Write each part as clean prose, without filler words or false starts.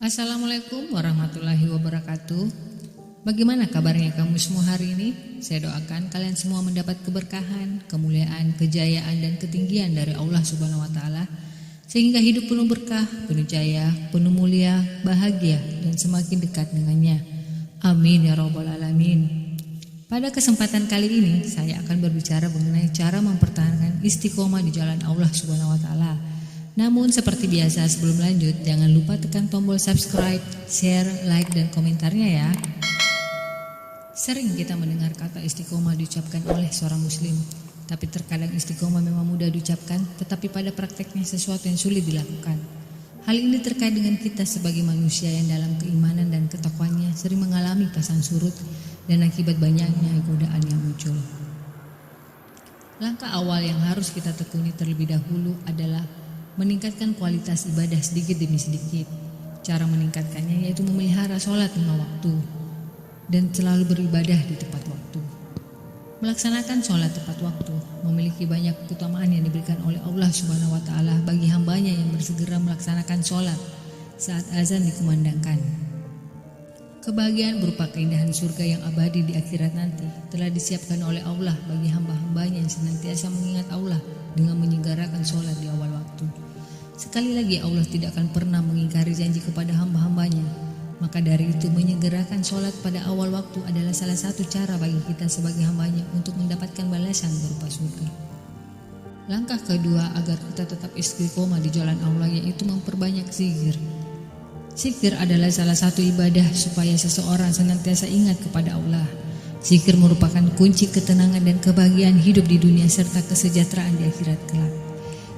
Assalamualaikum warahmatullahi wabarakatuh. Bagaimana kabarnya kamu semua hari ini? Saya doakan kalian semua mendapat keberkahan, kemuliaan, kejayaan dan ketinggian dari Allah Subhanahu wa taala, sehingga hidup penuh berkah, penuh jaya, penuh mulia, bahagia dan semakin dekat dengannya. Amin ya rabbal alamin. Pada kesempatan kali ini saya akan berbicara mengenai cara mempertahankan istiqomah di jalan Allah Subhanahu wa taala. Namun seperti biasa sebelum lanjut, jangan lupa tekan tombol subscribe, share, like, dan komentarnya ya. Sering kita mendengar kata istiqomah diucapkan oleh seorang muslim, tapi terkadang istiqomah memang mudah diucapkan, tetapi pada prakteknya sesuatu yang sulit dilakukan. Hal ini terkait dengan kita sebagai manusia yang dalam keimanan dan ketakwaannya sering mengalami pasang surut dan akibat banyaknya godaan yang muncul. Langkah awal yang harus kita tekuni terlebih dahulu adalah meningkatkan kualitas ibadah sedikit demi sedikit. Cara meningkatkannya yaitu memelihara sholat 5 waktu dan selalu beribadah di tepat waktu. Melaksanakan sholat tepat waktu memiliki banyak keutamaan yang diberikan oleh Allah Subhanahu wa taala bagi hambanya yang bersegera melaksanakan sholat saat azan dikumandangkan. Kebahagiaan berupa keindahan surga yang abadi di akhirat nanti telah disiapkan oleh Allah bagi hamba-hambanya yang senantiasa mengingat Allah dengan menyegarkan sholat di awal waktu. Sekali lagi Allah tidak akan pernah mengingkari janji kepada hamba-hambanya. Maka dari itu menyegerakan sholat pada awal waktu adalah salah satu cara bagi kita sebagai hambanya untuk mendapatkan balasan berupa surga. Langkah kedua agar kita tetap istiqomah di jalan Allah yaitu memperbanyak zikir. Zikir adalah salah satu ibadah supaya seseorang senantiasa ingat kepada Allah. Zikir merupakan kunci ketenangan dan kebahagiaan hidup di dunia serta kesejahteraan di akhirat kelak.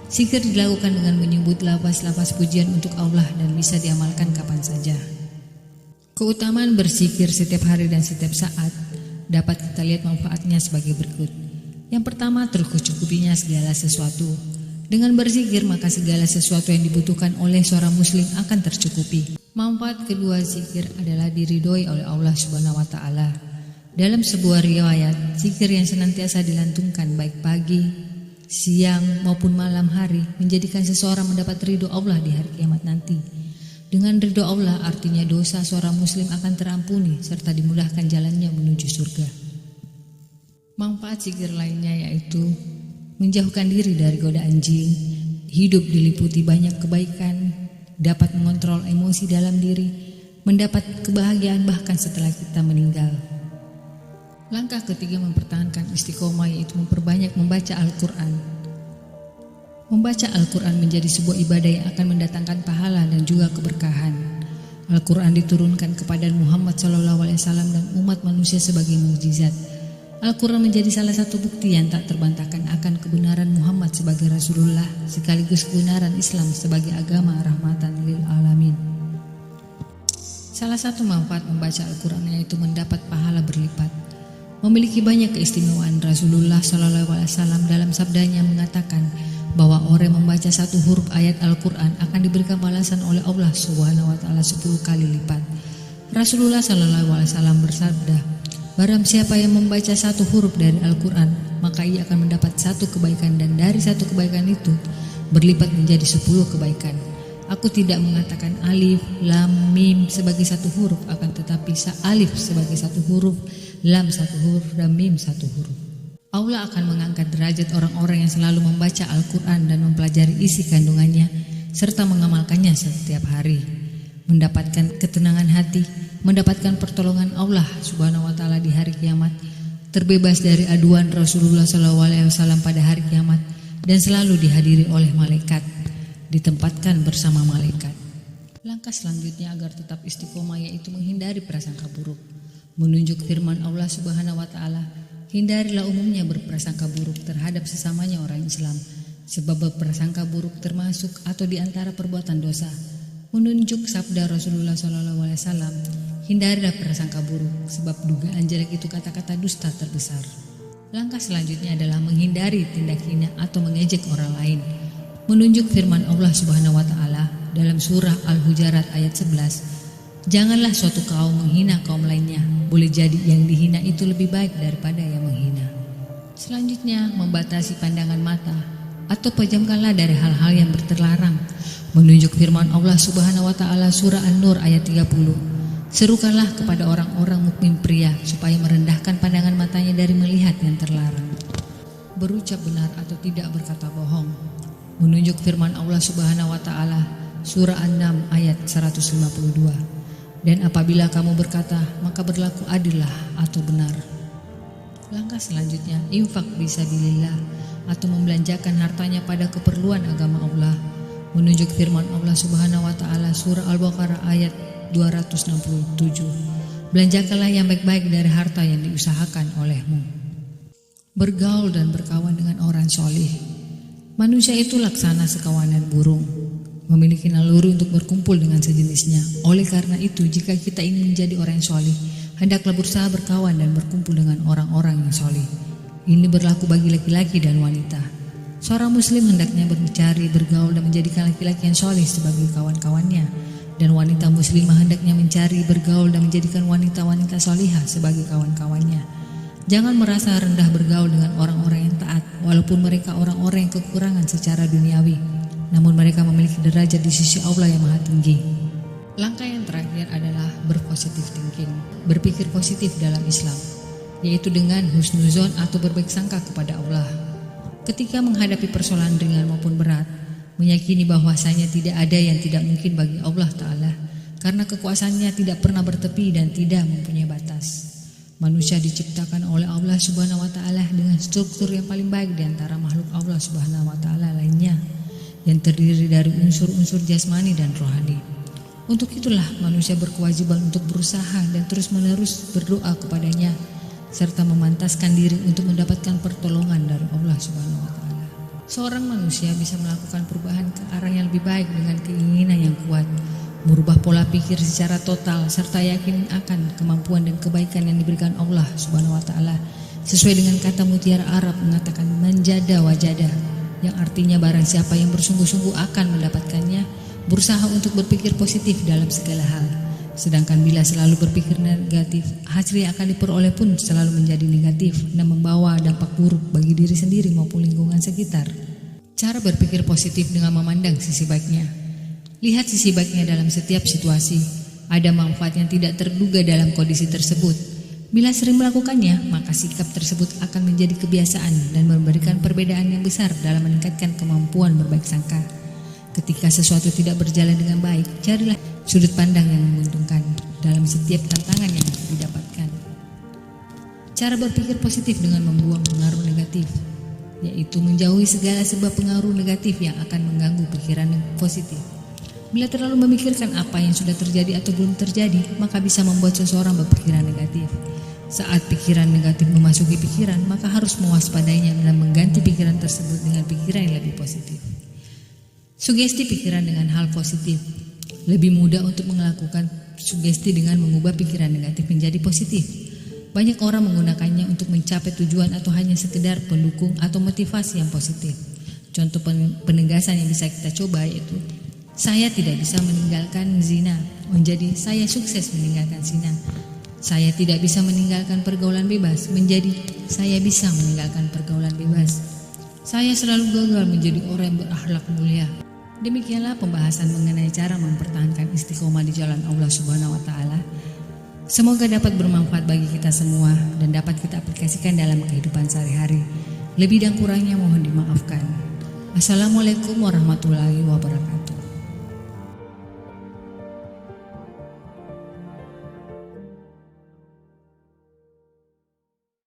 Zikir dilakukan dengan menyebut lafaz-lafaz pujian untuk Allah dan bisa diamalkan kapan saja. Keutamaan berzikir setiap hari dan setiap saat dapat kita lihat manfaatnya sebagai berikut. Yang pertama, tercukupinya segala sesuatu. Dengan berzikir maka segala sesuatu yang dibutuhkan oleh seorang muslim akan tercukupi. Manfaat kedua zikir adalah diridhoi oleh Allah Subhanahu wa taala. Dalam sebuah riwayat, zikir yang senantiasa dilantungkan baik pagi, siang maupun malam hari menjadikan seseorang mendapat ridho Allah di hari kiamat nanti. Dengan ridho Allah artinya dosa seorang muslim akan terampuni serta dimudahkan jalannya menuju surga. Manfaat zikir lainnya yaitu menjauhkan diri dari godaan jin, hidup diliputi banyak kebaikan, dapat mengontrol emosi dalam diri, mendapat kebahagiaan bahkan setelah kita meninggal. Langkah ketiga mempertahankan istiqomah yaitu memperbanyak membaca Al-Quran. Membaca Al-Quran menjadi sebuah ibadah yang akan mendatangkan pahala dan juga keberkahan. Al-Quran diturunkan kepada Muhammad SAW dan umat manusia sebagai mukjizat. Al-Quran menjadi salah satu bukti yang tak terbantahkan akan kebenaran Muhammad sebagai Rasulullah sekaligus kebenaran Islam sebagai agama rahmatan lil alamin. Salah satu manfaat membaca Al-Quran yaitu mendapat pahala berlipat. Memiliki banyak keistimewaan. Rasulullah SAW dalam sabdanya mengatakan bahwa orang yang membaca satu huruf ayat Al-Quran akan diberikan balasan oleh Allah Subhanahu wa taala 10 kali lipat. Rasulullah SAW bersabda, barang siapa yang membaca satu huruf dari Al-Quran, maka ia akan mendapat satu kebaikan dan dari satu kebaikan itu berlipat menjadi 10 kebaikan. Aku tidak mengatakan alif, lam, mim sebagai satu huruf, akan tetapi alif sebagai satu huruf, lam satu huruf, dan mim satu huruf. Allah akan mengangkat derajat orang-orang yang selalu membaca Al-Quran dan mempelajari isi kandungannya serta mengamalkannya setiap hari. Mendapatkan ketenangan hati, mendapatkan pertolongan Allah Subhanahu wa taala di hari kiamat, terbebas dari aduan Rasulullah SAW pada hari kiamat dan selalu dihadiri oleh malaikat, ditempatkan bersama malaikat. Langkah selanjutnya agar tetap istiqomah yaitu menghindari prasangka buruk. Menunjuk firman Allah Subhanahu wa taala, hindarilah umumnya berprasangka buruk terhadap sesamanya orang Islam, sebab berprasangka buruk termasuk atau di antara perbuatan dosa. Menunjuk sabda Rasulullah SAW, hindarilah prasangka buruk, sebab dugaan jelek itu kata-kata dusta terbesar. Langkah selanjutnya adalah menghindari tindak hina atau mengejek orang lain. Menunjuk firman Allah Subhanahu wa taala dalam surah Al-Hujarat ayat 11, janganlah suatu kaum menghina kaum lainnya, boleh jadi yang dihina itu lebih baik daripada yang menghina. Selanjutnya membatasi pandangan mata atau pejamkanlah dari hal-hal yang terlarang. Menunjuk firman Allah Subhanahu wa taala surah An-Nur ayat 30. Serukanlah kepada orang-orang mukmin pria supaya merendahkan pandangan matanya dari melihat yang terlarang. Berucap benar atau tidak berkata bohong. Menunjuk firman Allah Subhanahu wa taala surah An-Naml ayat 152. Dan apabila kamu berkata, maka berlaku adillah atau benar. Langkah selanjutnya, infak fisabilillah atau membelanjakan hartanya pada keperluan agama Allah. Menunjuk firman Allah Subhanahu wa taala surah Al-Baqarah ayat 267. Belanjakanlah yang baik-baik dari harta yang diusahakan olehmu. Bergaul dan berkawan dengan orang solih. Manusia itu laksana sekawanan burung, memiliki naluri untuk berkumpul dengan sejenisnya. Oleh karena itu, jika kita ingin menjadi orang yang solih, hendaklah berusaha berkawan dan berkumpul dengan orang-orang yang solih. Ini berlaku bagi laki-laki dan wanita. Seorang muslim hendaknya mencari, bergaul dan menjadikan laki-laki yang solih sebagai kawan-kawannya, dan wanita muslimah hendaknya mencari, bergaul dan menjadikan wanita-wanita solihah sebagai kawan-kawannya. Jangan merasa rendah bergaul dengan orang-orang yang taat, walaupun mereka orang-orang yang kekurangan secara duniawi, namun mereka memiliki derajat di sisi Allah yang maha tinggi. Langkah yang terakhir adalah berpositif thinking, berpikir positif dalam Islam, yaitu dengan husnuzon atau berbaik sangka kepada Allah. Ketika menghadapi persoalan ringan maupun berat, meyakini bahwasanya tidak ada yang tidak mungkin bagi Allah Ta'ala, karena kekuasaannya tidak pernah bertepi dan tidak mempunyai batas. Manusia diciptakan oleh Allah Subhanahu wa taala dengan struktur yang paling baik di antara makhluk Allah Subhanahu wa taala lainnya, yang terdiri dari unsur-unsur jasmani dan rohani. Untuk itulah manusia berkewajiban untuk berusaha dan terus-menerus berdoa kepadanya, serta memantaskan diri untuk mendapatkan pertolongan dari Allah Subhanahu wa taala. Seorang manusia bisa melakukan perubahan ke arah yang lebih baik dengan keinginan yang kuat, merubah pola pikir secara total, serta yakin akan kemampuan dan kebaikan yang diberikan Allah Subhanahu wa taala. Sesuai dengan kata mutiara Arab mengatakan manjada wajada, yang artinya barang siapa yang bersungguh-sungguh akan mendapatkannya, berusaha untuk berpikir positif dalam segala hal. Sedangkan bila selalu berpikir negatif, hasil yang akan diperoleh pun selalu menjadi negatif dan membawa dampak buruk bagi diri sendiri maupun lingkungan sekitar. Cara berpikir positif dengan memandang sisi baiknya. Lihat sisi baiknya dalam setiap situasi. Ada manfaat yang tidak terduga dalam kondisi tersebut. Bila sering melakukannya, maka sikap tersebut akan menjadi kebiasaan dan memberikan perbedaan yang besar dalam meningkatkan kemampuan berbaik sangka. Ketika sesuatu tidak berjalan dengan baik, carilah sudut pandang yang menguntungkan dalam setiap tantangan yang didapatkan. Cara berpikir positif dengan membuang pengaruh negatif, yaitu menjauhi segala sebab pengaruh negatif yang akan mengganggu pikiran yang positif. Bila terlalu memikirkan apa yang sudah terjadi atau belum terjadi, maka bisa membuat seseorang berpikiran negatif. Saat pikiran negatif memasuki pikiran, maka harus mewaspadainya dan mengganti pikiran tersebut dengan pikiran yang lebih positif. Sugesti pikiran dengan hal positif. Lebih mudah untuk melakukan sugesti dengan mengubah pikiran negatif menjadi positif. Banyak orang menggunakannya untuk mencapai tujuan atau hanya sekedar pendukung atau motivasi yang positif. Contoh penegasan yang bisa kita coba yaitu, saya tidak bisa meninggalkan zina, menjadi saya sukses meninggalkan zina. Saya tidak bisa meninggalkan pergaulan bebas, menjadi saya bisa meninggalkan pergaulan bebas. Saya selalu gagal menjadi orang yang berakhlak mulia. Demikianlah pembahasan mengenai cara mempertahankan istiqomah di jalan Allah Subhanahu wa taala. Semoga dapat bermanfaat bagi kita semua dan dapat kita aplikasikan dalam kehidupan sehari-hari. Lebih dan kurangnya mohon dimaafkan. Assalamualaikum warahmatullahi wabarakatuh.